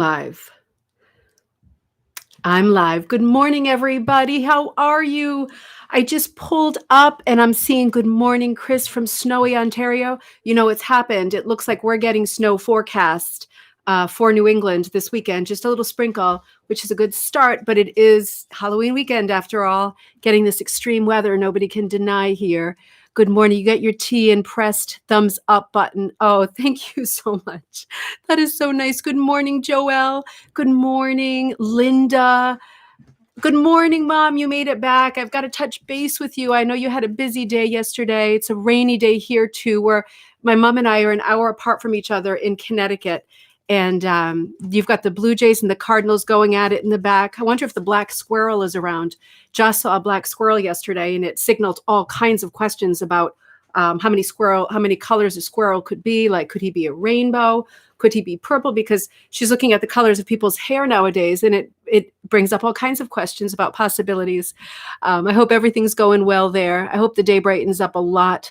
Live. I'm live. Good morning, everybody. How are you? I just pulled up and I'm seeing good morning, Chris from snowy Ontario. You know, it's happened. It looks like we're getting snow forecast for New England this weekend, just a little sprinkle, which is a good start, but it is Halloween weekend after all, getting this extreme weather nobody can deny here. Good morning. You get your tea and pressed thumbs up button. Oh, thank you so much. That is so nice. Good morning, Joelle. Good morning, Linda. Good morning, Mom. You made it back. I've got to touch base with you. I know you had a busy day yesterday. It's a rainy day here too, where my mom and I are an hour apart from each other in Connecticut. And you've got the Blue Jays and the Cardinals going at it in the back. I wonder if the black squirrel is around. Josh saw a black squirrel yesterday, and it signaled all kinds of questions about how many colors a squirrel could be. Like, could he be a rainbow? Could he be purple? Because she's looking at the colors of people's hair nowadays, and it brings up all kinds of questions about possibilities. I hope everything's going well there. I hope the day brightens up a lot.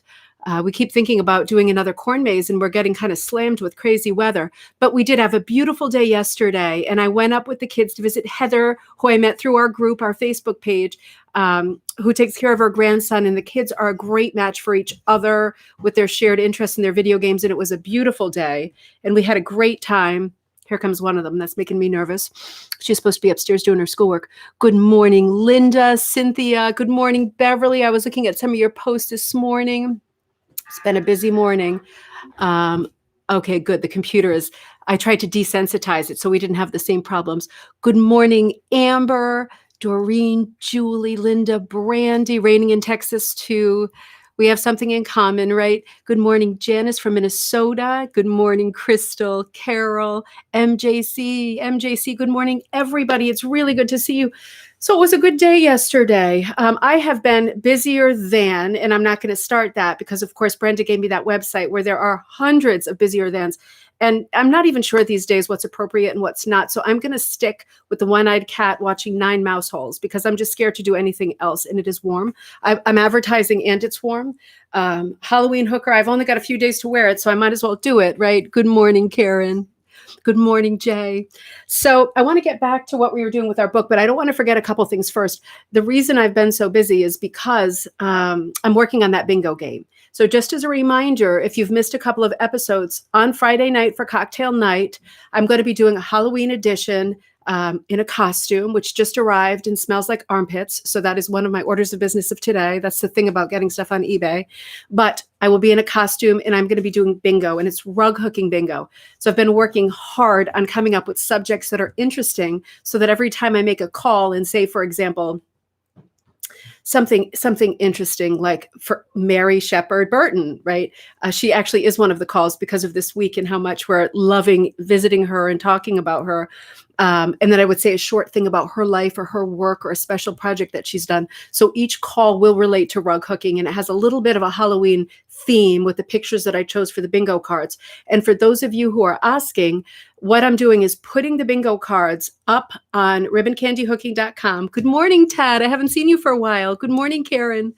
We keep thinking about doing another corn maze, and we're getting kind of slammed with crazy weather. But we did have a beautiful day yesterday, and I went up with the kids to visit Heather, who I met through our group, our Facebook page, who takes care of her grandson. And the kids are a great match for each other with their shared interest in their video games. And it was a beautiful day, and we had a great time. Here comes one of them. That's making me nervous. She's supposed to be upstairs doing her schoolwork. Good morning, Linda, Cynthia. Good morning, Beverly. I was looking at some of your posts this morning. It's been a busy morning. Okay, good. The computer is, I tried to desensitize it so we didn't have the same problems. Good morning, Amber, Doreen, Julie, Linda, Brandy, raining in Texas too. We have something in common, right? Good morning, Janice from Minnesota. Good morning, Crystal, Carol, MJC. Good morning, everybody. It's really good to see you. So it was a good day yesterday. I have been busier than, and I'm not going to start that because, of course, Brenda gave me that website where there are hundreds of busier thans. And I'm not even sure these days what's appropriate and what's not. So I'm going to stick with the one-eyed cat watching 9 mouse holes because I'm just scared to do anything else. And it is warm. I'm advertising and it's warm. Halloween hooker. I've only got a few days to wear it, so I might as well do it, right? Good morning, Karen. Good morning, Jay. So I want to get back to what we were doing with our book, but I don't want to forget a couple things first. The reason I've been so busy is because I'm working on that bingo game. So just as a reminder, if you've missed a couple of episodes, on Friday night for cocktail night, I'm going to be doing a Halloween edition in a costume, which just arrived and smells like armpits. So that is one of my orders of business of today. That's the thing about getting stuff on eBay. But I will be in a costume and I'm going to be doing bingo, and it's rug hooking bingo. So I've been working hard on coming up with subjects that are interesting so that every time I make a call and say, for example, something interesting like for Mary Sheppard Burton, right? She actually is one of the calls because of this week and how much we're loving visiting her and talking about her. And then I would say a short thing about her life or her work or a special project that she's done. So each call will relate to rug hooking, and it has a little bit of a Halloween theme with the pictures that I chose for the bingo cards. And for those of you who are asking, what I'm doing is putting the bingo cards up on ribboncandyhooking.com. Good morning, Ted. I haven't seen you for a while. Good morning, Karen.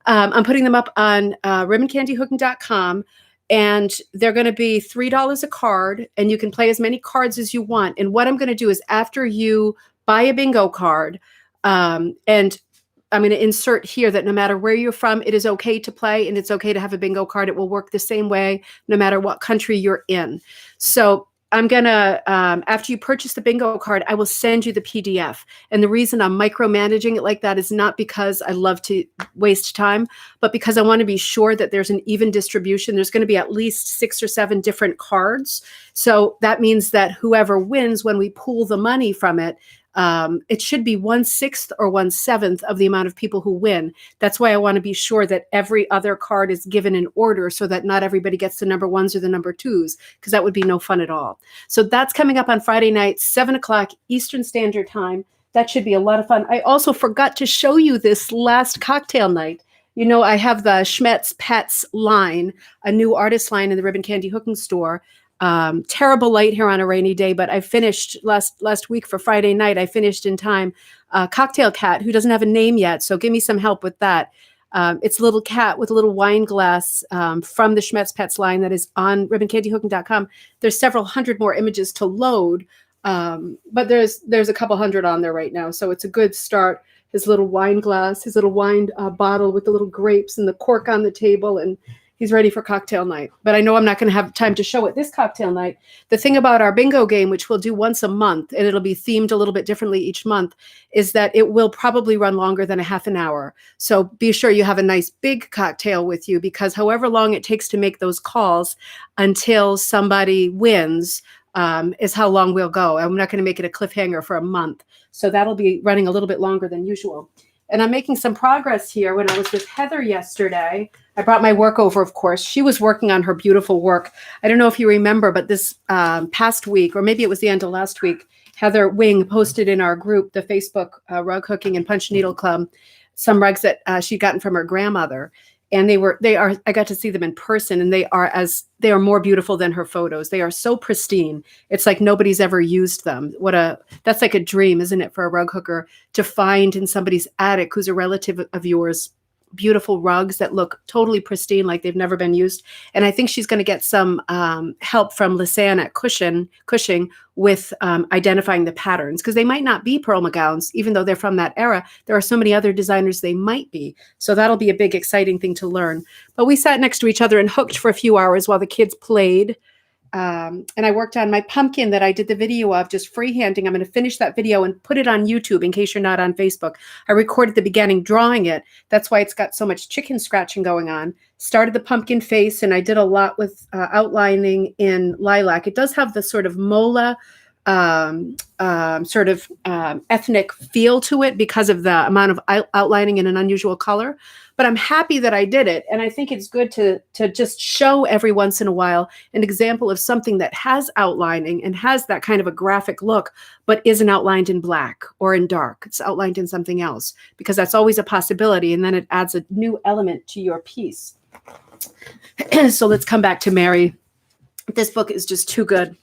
I'm putting them up on ribboncandyhooking.com. And they're going to be $3 a card, and you can play as many cards as you want. And what I'm going to do is after you buy a bingo card, and I'm going to insert here that no matter where you're from, it is okay to play and it's okay to have a bingo card. It will work the same way no matter what country you're in. So I'm going to, after you purchase the bingo card, I will send you the PDF. And the reason I'm micromanaging it like that is not because I love to waste time, but because I want to be sure that there's an even distribution. There's going to be at least 6 or 7 different cards. So that means that whoever wins when we pool the money from it, it should be 1/6 or 1/7 of the amount of people who win. That's why I want to be sure that every other card is given in order so that not everybody gets the number 1s or the number 2s, because that would be no fun at all. So that's coming up on Friday night, 7 o'clock Eastern Standard Time. That should be a lot of fun. I also forgot to show you this last cocktail night. You know, I have the Schmetz Pets line, a new artist line in the Ribbon Candy Hooking store. Terrible light here on a rainy day, but I finished last week for Friday night. I finished in time. Cocktail Cat, who doesn't have a name yet, so give me some help with that. It's a little cat with a little wine glass from the Schmetz Pets line that is on ribboncandyhooking.com. There's several hundred more images to load. But there's a couple hundred on there right now, so it's a good start. His little wine glass, his little wine bottle with the little grapes and the cork on the table, and he's ready for cocktail night. But I know I'm not going to have time to show it this cocktail night. The thing about our bingo game, which we'll do once a month, and it'll be themed a little bit differently each month, is that it will probably run longer than a half an hour. So be sure you have a nice big cocktail with you, because however long it takes to make those calls until somebody wins is how long we'll go. I'm not going to make it a cliffhanger for a month. So that'll be running a little bit longer than usual. And I'm making some progress here. When I was with Heather yesterday, I brought my work over, of course. She was working on her beautiful work. I don't know if you remember, but this past week, or maybe it was the end of last week, Heather Wing posted in our group, the Facebook Rug Hooking and Punch Needle Club, some rugs that she'd gotten from her grandmother. And I got to see them in person, and they are more beautiful than her photos. They are so pristine. It's like nobody's ever used them. That's like a dream, isn't it, for a rug hooker to find in somebody's attic who's a relative of yours, beautiful rugs that look totally pristine, like they've never been used. And I think she's going to get some help from Lisanne at Cushing with identifying the patterns, because they might not be Pearl McGowns, even though they're from that era. There are so many other designers they might be. So that'll be a big, exciting thing to learn. But we sat next to each other and hooked for a few hours while the kids played. And I worked on my pumpkin that I did the video of, just freehanding. I'm going to finish that video and put it on YouTube in case you're not on Facebook. I recorded the beginning drawing it. That's why it's ort so much chicken scratching going on. Started the pumpkin face, and I did a lot with outlining in lilac. It does have the sort of mola ethnic feel to it because of the amount of outlining in an unusual color. But I'm happy that I did it. And I think it's good to just show every once in a while an example of something that has outlining and has that kind of a graphic look, but isn't outlined in black or in dark. It's outlined in something else, because that's always a possibility. And then it adds a new element to your piece. So let's come back to Mary. This book is just too good.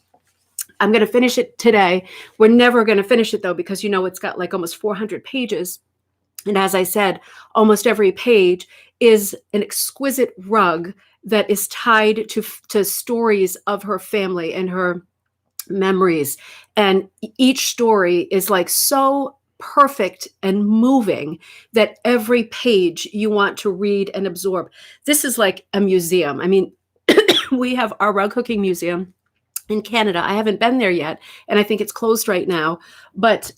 I'm going to finish it today. We're never going to finish it, though, because, it's got like almost 400 pages. And as I said, almost every page is an exquisite rug that is tied to stories of her family and her memories. And each story is like so perfect and moving that every page you want to read and absorb. This is like a museum. I mean, we have our rug hooking museum in Canada. I haven't been there yet, and I think it's closed right now. But,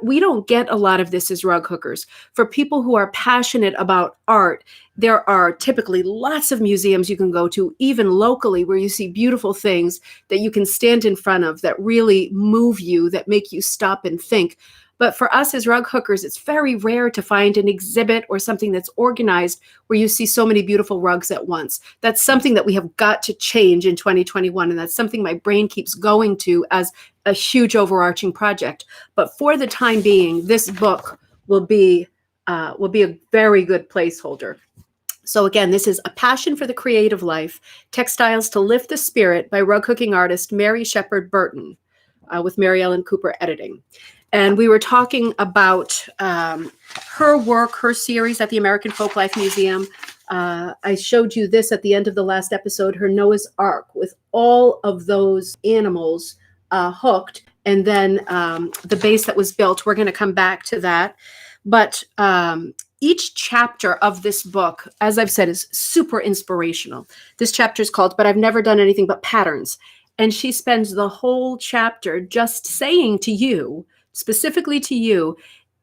we don't get a lot of this as rug hookers. For people who are passionate about art, there are typically lots of museums you can go to, even locally, where you see beautiful things that you can stand in front of that really move you, that make you stop and think. But for us as rug hookers, it's very rare to find an exhibit or something that's organized where you see so many beautiful rugs at once. That's something that we have got to change in 2021. And that's something my brain keeps going to as a huge overarching project. But for the time being, this book will be a very good placeholder. So again, this is A Passion for the Creative Life, Textiles to Lift the Spirit by rug hooking artist Mary Sheppard Burton, with Mary Ellen Cooper editing. And we were talking about her work, her series at the American Folklife Museum. I showed you this at the end of the last episode, her Noah's Ark, with all of those animals hooked, and then the base that was built. We're going to come back to that. But each chapter of this book, as I've said, is super inspirational. This chapter is called, But I've Never Done Anything But Patterns. And she spends the whole chapter just saying to you, specifically to you,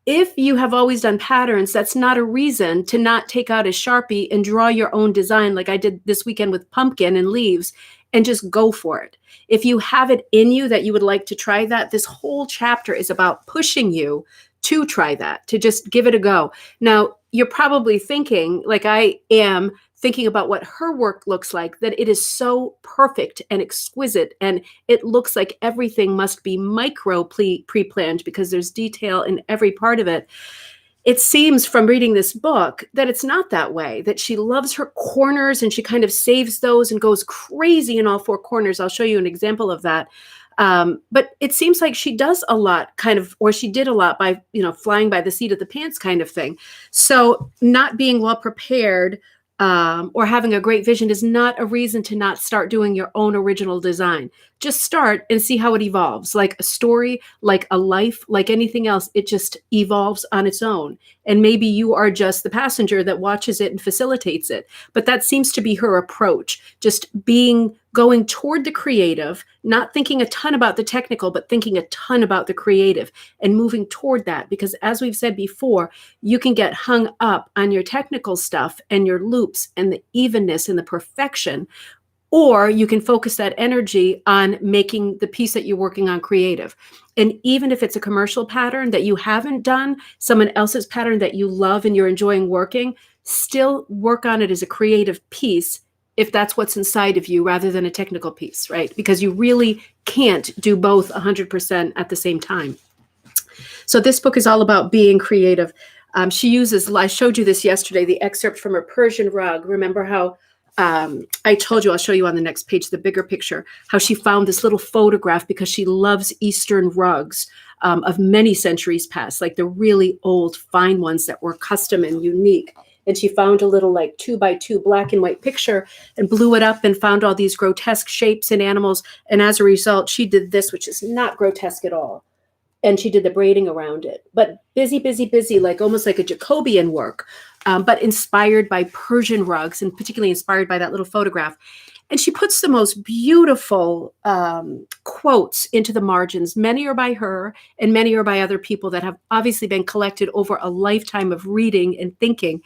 if you have always done patterns, that's not a reason to not take out a Sharpie and draw your own design like I did this weekend with pumpkin and leaves, and just go for it. If you have it in you that you would like to try that, this whole chapter is about pushing you to try that, to just give it a go. Now, you're probably thinking, like I am, thinking about what her work looks like, that it is so perfect and exquisite, and it looks like everything must be micro pre-planned because there's detail in every part of it. It seems from reading this book that it's not that way, that she loves her corners and she kind of saves those and goes crazy in all four corners. I'll show you an example of that. But it seems like she does a lot or she did a lot by, flying by the seat of the pants kind of thing. So not being well prepared or having a great vision is not a reason to not start doing your own original design. Just start and see how it evolves. Like a story, like a life, like anything else, it just evolves on its own. And maybe you are just the passenger that watches it and facilitates it. But that seems to be her approach, just going toward the creative, not thinking a ton about the technical, but thinking a ton about the creative and moving toward that. Because as we've said before, you can get hung up on your technical stuff and your loops and the evenness and the perfection, or you can focus that energy on making the piece that you're working on creative. And even if it's a commercial pattern that you haven't done, someone else's pattern that you love and you're enjoying working, still work on it as a creative piece if that's what's inside of you rather than a technical piece, right? Because you really can't do both 100% at the same time. So this book is all about being creative. She uses, I showed you this yesterday, the excerpt from her Persian rug. Remember how I told you, I'll show you on the next page, the bigger picture, how she found this little photograph because she loves Eastern rugs of many centuries past, like the really old fine ones that were custom and unique. And she found a little like 2x2 black and white picture and blew it up and found all these grotesque shapes and animals. And as a result, she did this, which is not grotesque at all. And she did the braiding around it, but busy, like almost like a Jacobean work, but inspired by Persian rugs and particularly inspired by that little photograph. And she puts the most beautiful quotes into the margins. Many are by her and many are by other people that have obviously been collected over a lifetime of reading and thinking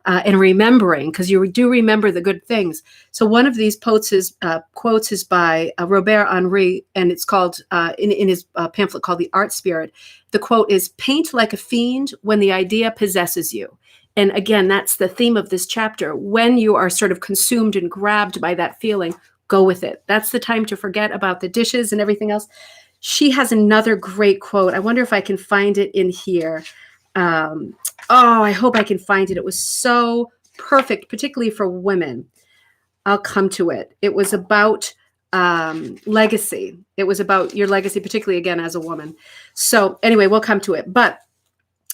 and remembering, because you do remember the good things. So one of these quotes is by Robert Henri, and it's called, in his pamphlet called The Art Spirit. The quote is, "Paint like a fiend when the idea possesses you." And again, that's the theme of this chapter. When you are sort of consumed and grabbed by that feeling, go with it. That's the time to forget about the dishes and everything else. She has another great quote. I wonder if I can find it in here. I hope I can find it. It was so perfect, particularly for women. I'll come to it. It was about legacy. It was about your legacy, particularly again as a woman. So anyway, we'll come to it. But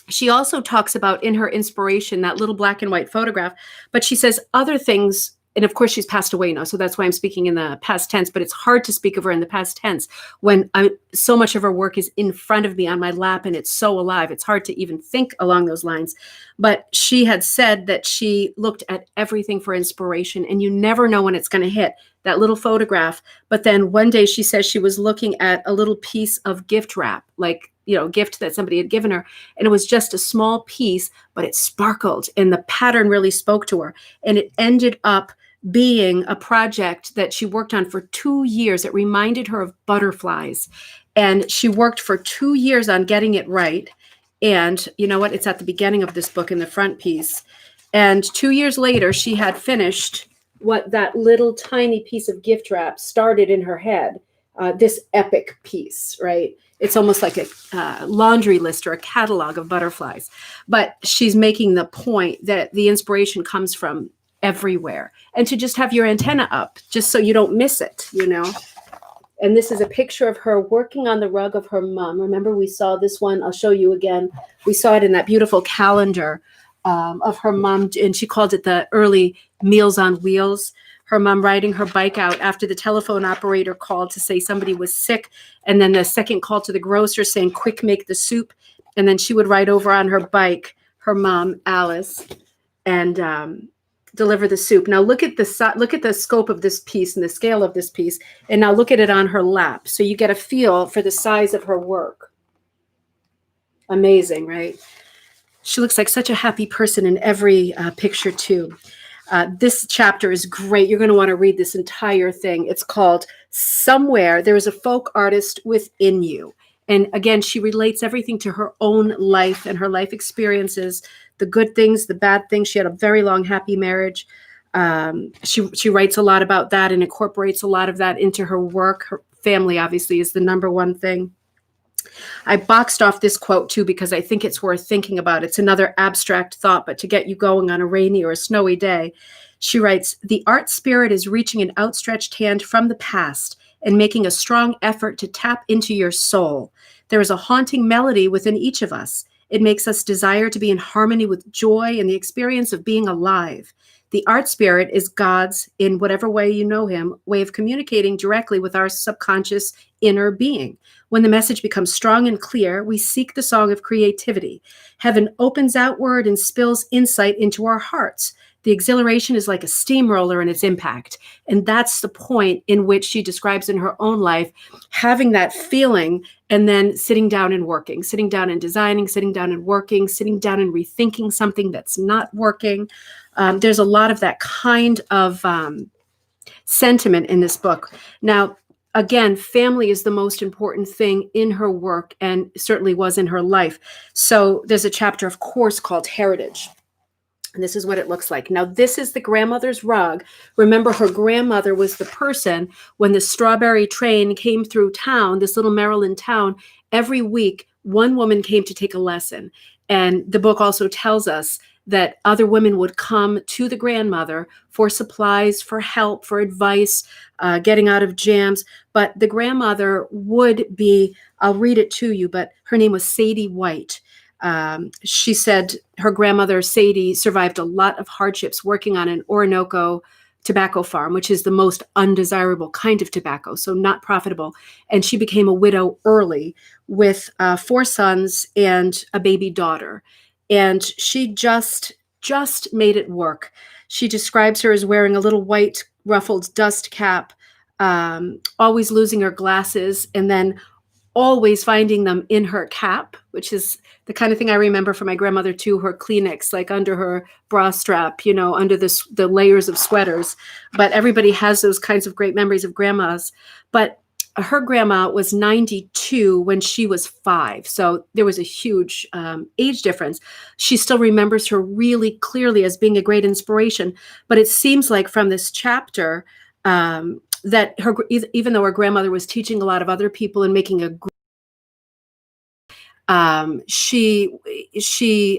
she also talks about in her inspiration, that little black and white photograph, but she says other things. And of course, she's passed away now. So that's why I'm speaking in the past tense, but it's hard to speak of her in the past tense when so much of her work is in front of me on my lap and it's so alive. It's hard to even think along those lines. But she had said that she looked at everything for inspiration, and you never know when it's going to hit that little photograph. But then one day she says she was looking at a little piece of gift wrap, like, gift that somebody had given her. And it was just a small piece, but it sparkled and the pattern really spoke to her. And it ended up being a project that she worked on for 2 years. It reminded her of butterflies. And she worked for 2 years on getting it right. And you know what? It's at the beginning of this book in the front piece. And 2 years later, she had finished what that little tiny piece of gift wrap started in her head, this epic piece, right? It's almost like a laundry list or a catalog of butterflies. But she's making the point that the inspiration comes from everywhere, and to just have your antenna up just so you don't miss it, And this is a picture of her working on the rug of her mom. Remember, we saw this one. I'll show you again. We saw it in that beautiful calendar of her mom, and she called it the early Meals on Wheels. Her mom riding her bike out after the telephone operator called to say somebody was sick. And then the second call to the grocer saying, "Quick, make the soup." And then she would ride over on her bike, her mom, Alice, and deliver the soup. Now look at the scope of this piece and the scale of this piece. And now look at it on her lap. So you get a feel for the size of her work. Amazing, right? She looks like such a happy person in every picture too. This chapter is great. You're going to want to read this entire thing. It's called Somewhere There is a Folk Artist Within You. And again, she relates everything to her own life and her life experiences, the good things, the bad things. She had a very long, happy marriage. She writes a lot about that and incorporates a lot of that into her work. Her family, obviously, is the number one thing. I boxed off this quote too because I think it's worth thinking about. It's another abstract thought, but to get you going on a rainy or a snowy day. She writes, "The art spirit is reaching an outstretched hand from the past and making a strong effort to tap into your soul. There is a haunting melody within each of us. It makes us desire to be in harmony with joy and the experience of being alive. The art spirit is God's, in whatever way you know him, way of communicating directly with our subconscious inner being. When the message becomes strong and clear, we seek the song of creativity. Heaven opens outward and spills insight into our hearts. The exhilaration is like a steamroller in its impact. And that's the point in which she describes in her own life, having that feeling and then sitting down and working, sitting down and designing, sitting down and working, sitting down and rethinking something that's not working. There's a lot of that kind of sentiment in this book. Now, again, family is the most important thing in her work and certainly was in her life. So there's a chapter, of course, called Heritage. And this is what it looks like. Now, this is the grandmother's rug. Remember, her grandmother was the person when the strawberry train came through town, this little Maryland town, every week, one woman came to take a lesson. And the book also tells us that other women would come to the grandmother for supplies, for help, for advice, getting out of jams. But the grandmother would be, I'll read it to you, but her name was Sadie White. She said her grandmother, Sadie, survived a lot of hardships working on an Orinoco tobacco farm, which is the most undesirable kind of tobacco, so not profitable. And she became a widow early with 4 sons and a baby daughter. And she just made it work. She describes her as wearing a little white ruffled dust cap, always losing her glasses, and then always finding them in her cap, which is the kind of thing I remember from my grandmother too, her Kleenex, like under her bra strap, under the layers of sweaters. But everybody has those kinds of great memories of grandmas. But her grandma was 92 when she was 5. So there was a huge age difference. She still remembers her really clearly as being a great inspiration. But it seems like from this chapter, that even though her grandmother was teaching a lot of other people and making a she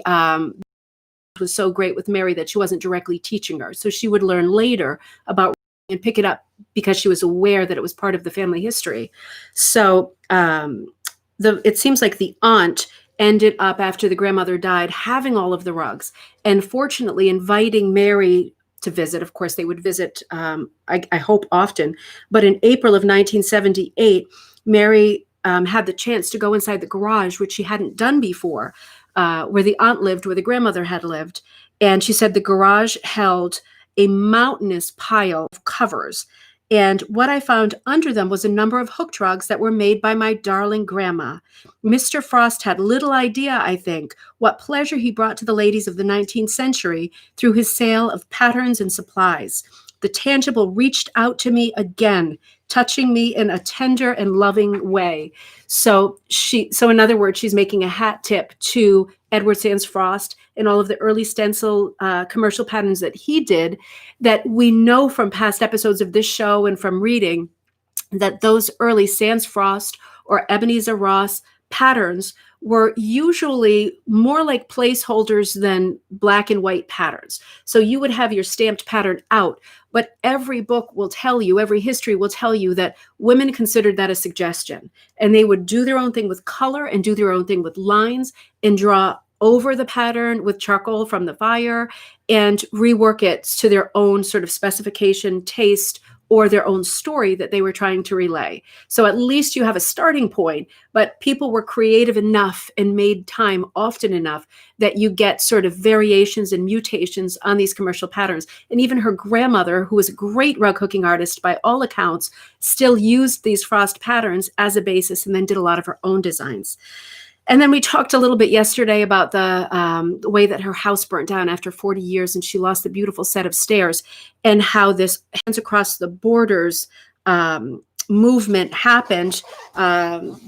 was so great with Mary that she wasn't directly teaching her. So she would learn later about and pick it up because she was aware that it was part of the family history. So it seems like the aunt ended up, after the grandmother died, having all of the rugs and fortunately inviting Mary to visit. Of course, they would visit, I hope, often. But in April of 1978, Mary had the chance to go inside the garage, which she hadn't done before, where the aunt lived, where the grandmother had lived. And she said the garage held a mountainous pile of covers. And what I found under them was a number of hooked rugs that were made by my darling grandma. Mr. Frost had little idea, I think, what pleasure he brought to the ladies of the 19th century through his sale of patterns and supplies. The tangible reached out to me again, touching me in a tender and loving way. So in other words, she's making a hat tip to Edward Sands Frost and all of the early stencil commercial patterns that he did, that we know from past episodes of this show and from reading that those early Sands Frost or Ebenezer Ross patterns were usually more like placeholders than black and white patterns. So you would have your stamped pattern out, but every book will tell you, every history will tell you that women considered that a suggestion, and they would do their own thing with color and do their own thing with lines and draw over the pattern with charcoal from the fire and rework it to their own sort of specification, taste, or their own story that they were trying to relay. So at least you have a starting point, but people were creative enough and made time often enough that you get sort of variations and mutations on these commercial patterns. And even her grandmother, who was a great rug hooking artist by all accounts, still used these Frost patterns as a basis and then did a lot of her own designs. And then we talked a little bit yesterday about the way that her house burnt down after 40 years and she lost the beautiful set of stairs, and how this Hands Across the Borders movement happened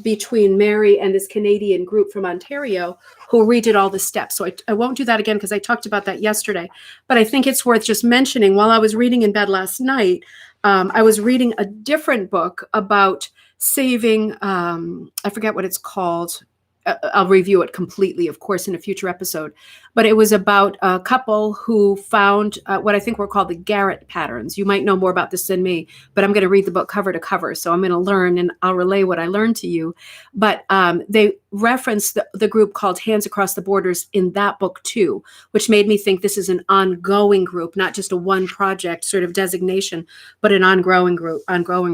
between Mary and this Canadian group from Ontario who redid all the steps. So I won't do that again because I talked about that yesterday. But I think it's worth just mentioning, while I was reading in bed last night, I was reading a different book about saving, I forget what it's called. I'll review it completely, of course, in a future episode. But it was about a couple who found what I think were called the Garrett patterns. You might know more about this than me, but I'm going to read the book cover to cover. So I'm going to learn and I'll relay what I learned to you. But they referenced the group called Hands Across the Borders in that book too, which made me think this is an ongoing group, not just a one project sort of designation, but an ongoing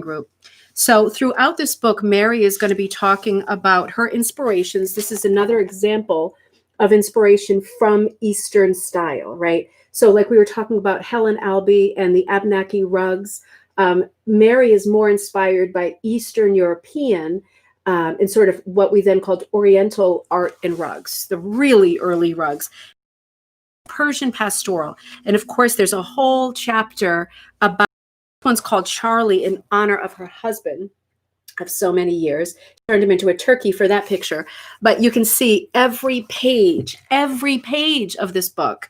group. So throughout this book, Mary is going to be talking about her inspirations. This is another example of inspiration from Eastern style, right? So like we were talking about Helen Albee and the Abnaki rugs, Mary is more inspired by Eastern European and sort of what we then called Oriental art and rugs, the really early rugs. Persian pastoral. And of course, there's a whole chapter about one's called Charlie in honor of her husband of so many years. Turned him into a turkey for that picture. But you can see every page of this book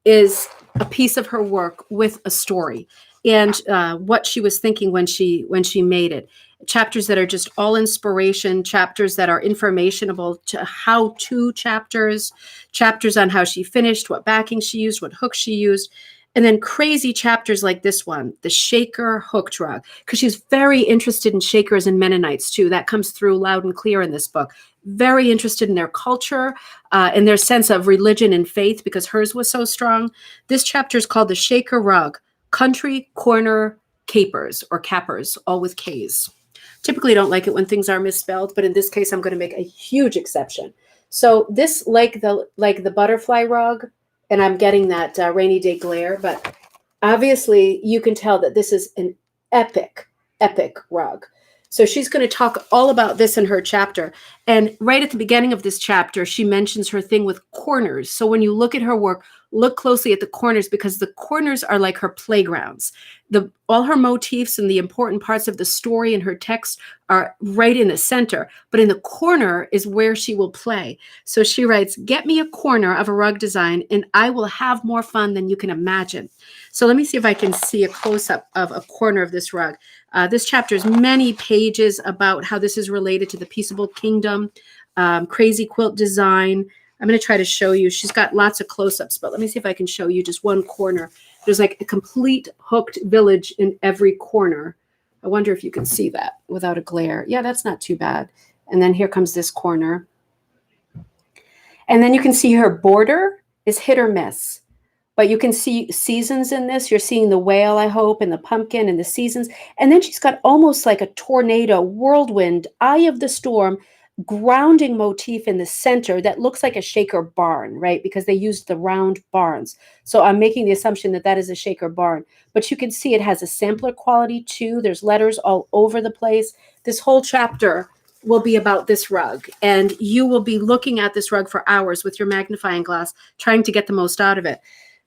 is a piece of her work with a story and what she was thinking when she made it. Chapters that are just all inspiration, chapters that are informationable, to how-to chapters on how she finished, what backing she used, what hooks she used. And then crazy chapters like this one, the Shaker hooked rug, because she's very interested in Shakers and Mennonites too. That comes through loud and clear in this book. Very interested in their culture and their sense of religion and faith because hers was so strong. This chapter is called the Shaker rug, Country Corner Capers or Cappers, all with Ks. Typically don't like it when things are misspelled, but in this case, I'm going to make a huge exception. So this, like the butterfly rug, and I'm getting that rainy day glare, but obviously you can tell that this is an epic rug. So she's going to talk all about this in her chapter. And right at the beginning of this chapter, she mentions her thing with corners. So when you look at her work, look closely at the corners because the corners are like her playgrounds. All her motifs and the important parts of the story in her text are right in the center, but in the corner is where she will play. So she writes, "Get me a corner of a rug design and I will have more fun than you can imagine." So let me see if I can see a close-up of a corner of this rug. This chapter is many pages about how this is related to the Peaceable Kingdom, crazy quilt design. I'm going to try to show you. She's got lots of close-ups, but let me see if I can show you just one corner. There's like a complete hooked village in every corner. I wonder if you can see that without a glare. Yeah, that's not too bad. And then here comes this corner. And then you can see her border is hit or miss. But you can see seasons in this. You're seeing the whale, I hope, and the pumpkin and the seasons. And then she's got almost like a tornado, whirlwind, eye of the storm, grounding motif in the center that looks like a Shaker barn, right? Because they used the round barns. So I'm making the assumption that that is a Shaker barn. But you can see it has a sampler quality too. There's letters all over the place. This whole chapter will be about this rug. And you will be looking at this rug for hours with your magnifying glass, trying to get the most out of it.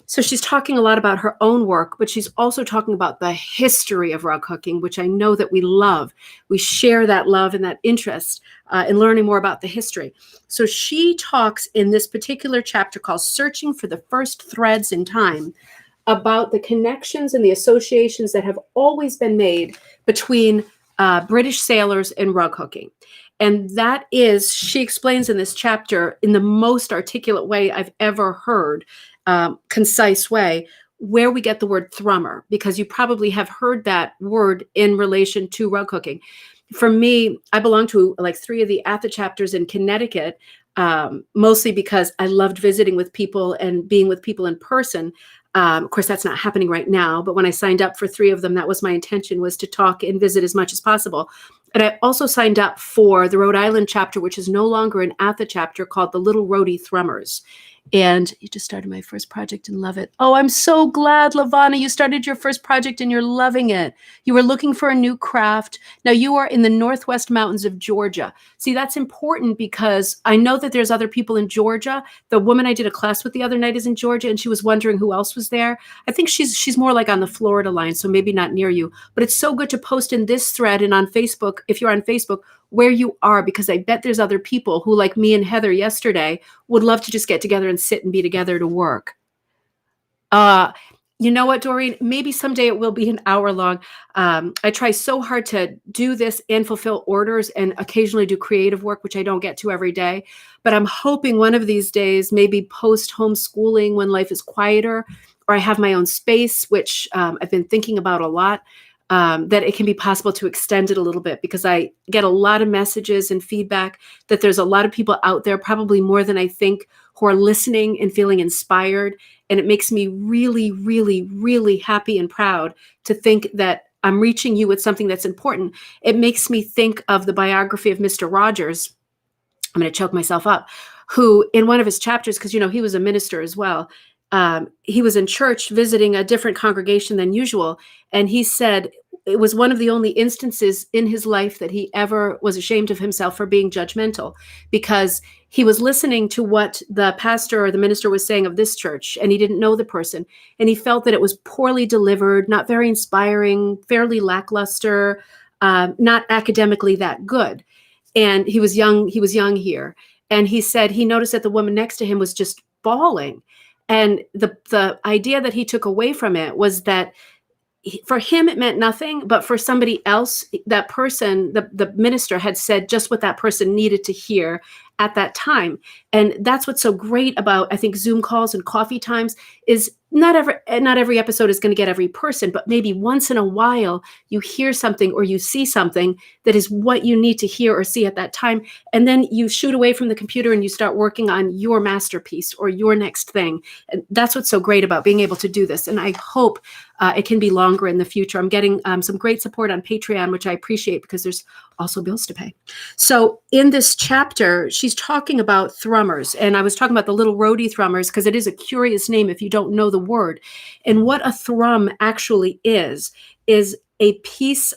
So she's talking a lot about her own work, but she's also talking about the history of rug hooking, which I know that we love. We share that love and that interest in learning more about the history. So she talks in this particular chapter called Searching for the First Threads in Time about the connections and the associations that have always been made between British sailors and rug hooking. And that is, she explains in this chapter in the most articulate way I've ever heard, concise way, where we get the word thrummer, because you probably have heard that word in relation to rug hooking. For me, I belong to like 3 of the ATHA chapters in Connecticut, mostly because I loved visiting with people and being with people in person. Of course, that's not happening right now, but when I signed up for 3 of them, that was my intention, was to talk and visit as much as possible. And I also signed up for the Rhode Island chapter, which is no longer an ATHA chapter, called the Little Rhodey Thrummers. And you just started my first project and love it. Oh, I'm so glad, Lavana, you started your first project and you're loving it. You were looking for a new craft. Now you are in the Northwest Mountains of Georgia. See, that's important because I know that there's other people in Georgia. The woman I did a class with the other night is in Georgia, and she was wondering who else was there. I think she's more like on the Florida line, so maybe not near you. But it's so good to post in this thread and on Facebook, if you're on Facebook, where you are, because I bet there's other people who, like me and Heather yesterday, would love to just get together and sit and be together to work. You know what, Doreen? Maybe someday it will be an hour long. I try so hard to do this and fulfill orders and occasionally do creative work, which I don't get to every day. But I'm hoping one of these days, maybe post homeschooling when life is quieter, or I have my own space, which I've been thinking about a lot, that it can be possible to extend it a little bit, because I get a lot of messages and feedback that there's a lot of people out there, probably more than I think, who are listening and feeling inspired. And it makes me really, really, really happy and proud to think that I'm reaching you with something that's important. It makes me think of the biography of Mr. Rogers. I'm going to choke myself up, who in one of his chapters, because, he was a minister as well. He was in church visiting a different congregation than usual. And he said it was one of the only instances in his life that he ever was ashamed of himself for being judgmental, because he was listening to what the pastor or the minister was saying of this church, and he didn't know the person. And he felt that it was poorly delivered, not very inspiring, fairly lackluster, not academically that good. And he was young here. And he said he noticed that the woman next to him was just bawling. And the idea that he took away from it was that for him, it meant nothing, but for somebody else, that person, the minister had said just what that person needed to hear at that time. And that's what's so great about, I think, Zoom calls and coffee times is not every episode is going to get every person, but maybe once in a while you hear something or you see something that is what you need to hear or see at that time. And then you shoot away from the computer and you start working on your masterpiece or your next thing. And that's what's so great about being able to do this. And I hope it can be longer in the future. I'm getting some great support on Patreon, which I appreciate, because there's also bills to pay. So in this chapter, she's talking about thrummers. And I was talking about the little roadie thrummers because it is a curious name if you don't know the word. And what a thrum actually is a piece,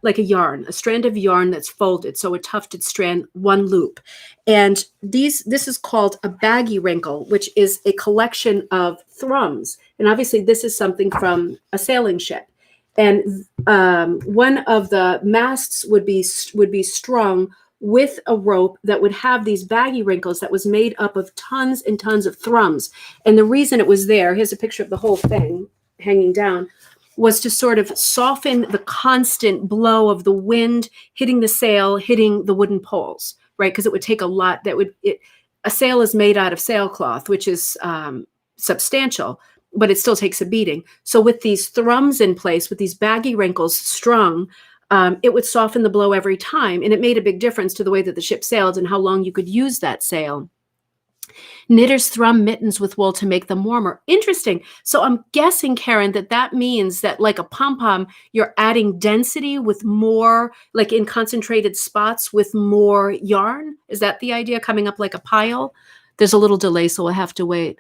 like a yarn, a strand of yarn that's folded. So a tufted strand, one loop. And this is called a baggy wrinkle, which is a collection of thrums. And obviously this is something from a sailing ship. And one of the masts would be strung with a rope that would have these baggy wrinkles that was made up of tons and tons of thrums. And the reason it was there, here's a picture of the whole thing hanging down, was to sort of soften the constant blow of the wind hitting the sail, hitting the wooden poles, right? Because it would take a lot. A sail is made out of sailcloth, which is substantial, but it still takes a beating. So with these thrums in place, with these baggy wrinkles strung, it would soften the blow every time. And it made a big difference to the way that the ship sailed and how long you could use that sail. Knitters thrum mittens with wool to make them warmer. Interesting. So I'm guessing, Karen, that means that, like a pom-pom, you're adding density with more, like in concentrated spots with more yarn. Is that the idea, coming up like a pile? There's a little delay, so we'll have to wait.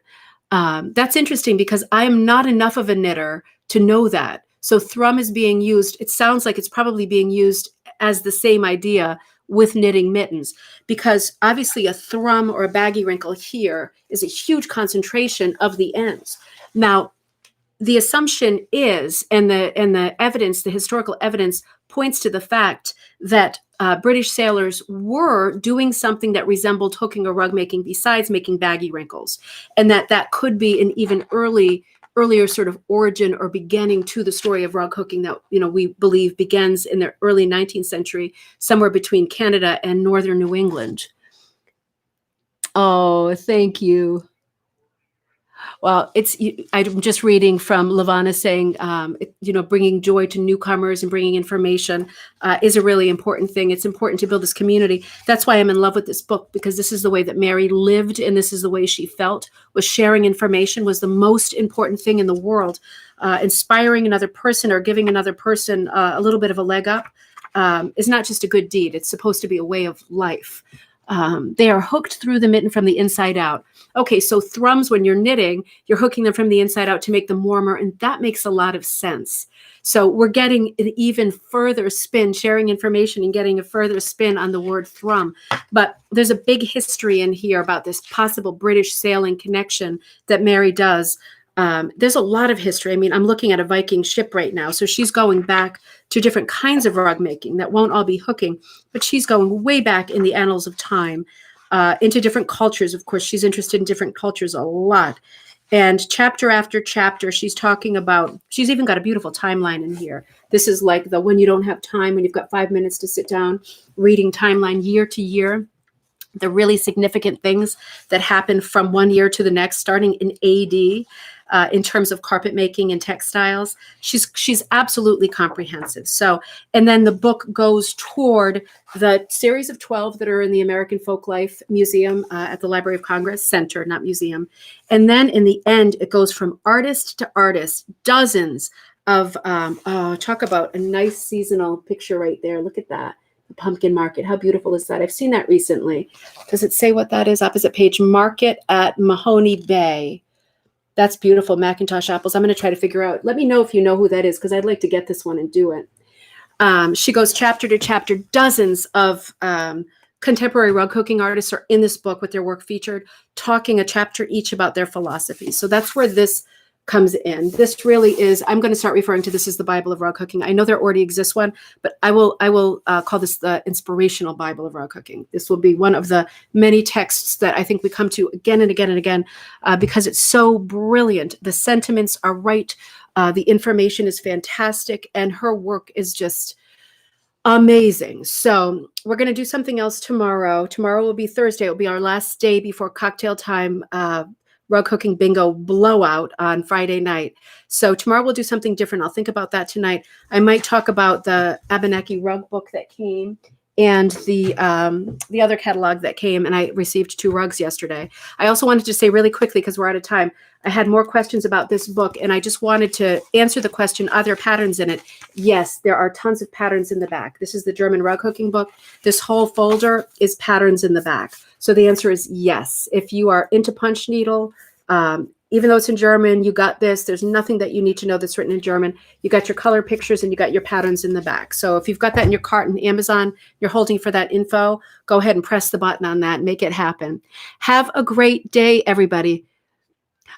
That's interesting because I am not enough of a knitter to know that. So thrum is being used. It sounds like it's probably being used as the same idea with knitting mittens, because obviously a thrum or a baggy wrinkle here is a huge concentration of the ends. Now, the assumption is, and the evidence, the historical evidence points to the fact that British sailors were doing something that resembled hooking or rug making besides making baggy wrinkles, and that could be an even earlier sort of origin or beginning to the story of rug hooking that, we believe begins in the early 19th century, somewhere between Canada and northern New England. Oh, thank you. Well, I'm just reading from Lavana saying, bringing joy to newcomers and bringing information is a really important thing. It's important to build this community. That's why I'm in love with this book, because this is the way that Mary lived and this is the way she felt. Was sharing information was the most important thing in the world. Inspiring another person or giving another person a little bit of a leg up is not just a good deed. It's supposed to be a way of life. They are hooked through the mitten from the inside out. Okay, so thrums, when you're knitting, you're hooking them from the inside out to make them warmer, and that makes a lot of sense. So we're getting an even further spin, sharing information and getting a further spin on the word thrum. But there's a big history in here about this possible British sailing connection that Mary does. There's a lot of history. I mean, I'm looking at a Viking ship right now. So she's going back to different kinds of rug making that won't all be hooking, but she's going way back in the annals of time, into different cultures. Of course, she's interested in different cultures a lot. And chapter after chapter, she's talking about, she's even got a beautiful timeline in here. This is like the when you don't have time, when you've got 5 minutes to sit down, reading timeline year to year, the really significant things that happen from one year to the next, starting in AD, in terms of carpet making and textiles. She's absolutely comprehensive. So, and then the book goes toward the series of 12 that are in the American Folklife Museum at the Library of Congress Center, not museum. And then in the end, it goes from artist to artist, dozens of, talk about a nice seasonal picture right there. Look at that. The pumpkin market. How beautiful is that? I've seen that recently. Does it say what that is? Opposite page, Market at Mahoney Bay. That's beautiful. Macintosh apples. I'm going to try to figure out. Let me know if you know who that is, because I'd like to get this one and do it. She goes chapter to chapter. Dozens of contemporary rug cooking artists are in this book with their work featured, talking a chapter each about their philosophy. So that's where this comes in. This really is, I'm going to start referring to this as the Bible of rug cooking. I know there already exists one, but I will call this the Inspirational Bible of rug cooking. This will be one of the many texts that I think we come to again and again and again because it's so brilliant. The sentiments are right. The information is fantastic, and her work is just amazing. So we're going to do something else tomorrow. Tomorrow will be Thursday. It will be our last day before cocktail time, rug cooking bingo blowout on Friday night. So tomorrow we'll do something different. I'll think about that tonight. I might talk about the Abenaki rug book that came and the other catalog that came, and I received 2 rugs yesterday. I also wanted to say really quickly, because we're out of time, I had more questions about this book, and I just wanted to answer the question, are there patterns in it? Yes, there are tons of patterns in the back. This is the German rug cooking book. This whole folder is patterns in the back. So the answer is yes. If you are into punch needle, even though it's in German, you got this. There's nothing that you need to know that's written in German. You got your color pictures and you got your patterns in the back. So if you've got that in your cart on Amazon, you're holding for that info, go ahead and press the button on that, make it happen. Have a great day, everybody.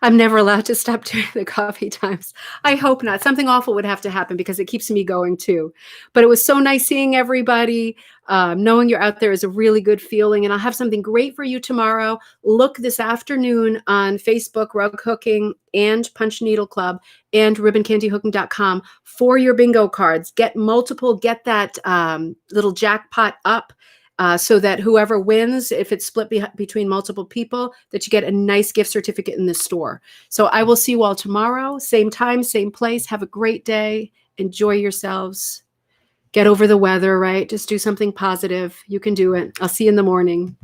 I'm never allowed to stop during the coffee times. I hope not. Something awful would have to happen because it keeps me going too. But it was so nice seeing everybody. Knowing you're out there is a really good feeling. And I'll have something great for you tomorrow. Look this afternoon on Facebook, Rug Hooking and Punch Needle Club and ribboncandyhooking.com for your bingo cards. Get multiple, get that little jackpot up. So that whoever wins, if it's split between multiple people, that you get a nice gift certificate in the store. So I will see you all tomorrow, same time, same place. Have a great day. Enjoy yourselves. Get over the weather, right? Just do something positive. You can do it. I'll see you in the morning.